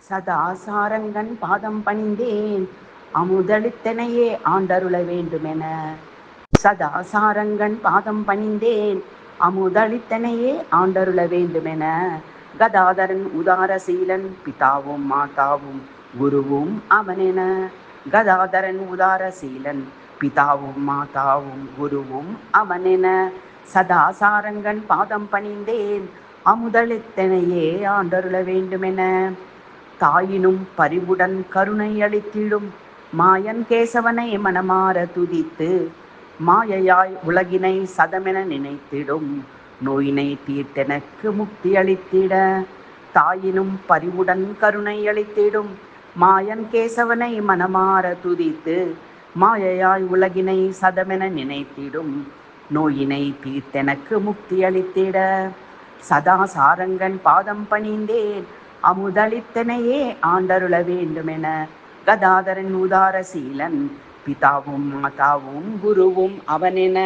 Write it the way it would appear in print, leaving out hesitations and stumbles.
சதா சாரங்கன் பாதம் பணிந்தேன் அமுதளித்தனையே ஆண்டருள வேண்டுமென. சதா சாரங்கன் பாதம் பணிந்தேன் அமுதளித்தனையே ஆண்டருள வேண்டுமென. கதாதரன் உதாரசீலன் பிதாவும் மாதாவும் குருவும் அவனென. கதாதரன் உதாரசீலன் பிதாவும் மாதாவும் குருவும் அவனென. சதா சாரங்கன் பாதம் பணிந்தேன் அமுதளித்தனையே ஆண்டருள வேண்டுமென. தாயினும் பரிவுடன் கருணை அளித்திடும் மாயன் கேசவனை மனமார துதித்து மாயையாய் உலகினை சதமென நினைத்திடும் நோயினை தீர்த்தெனக்கு முக்தி அளித்திட. தாயினும் பரிவுடன் கருணை அளித்திடும் மாயன் கேசவனை மனமார துதித்து மாயையாய் உலகினை சதமென நினைத்திடும் நோயினை தீர்த்தெனக்கு முக்தி அளித்திட. சதா சாரங்கன் பாதம் பணிந்தேன் அமுதளித்தனையே ஆண்டருள வேண்டுமென. கதாதரன் உதாரசீலன் பிதாவும் மாதாவும் குருவும் அவனென.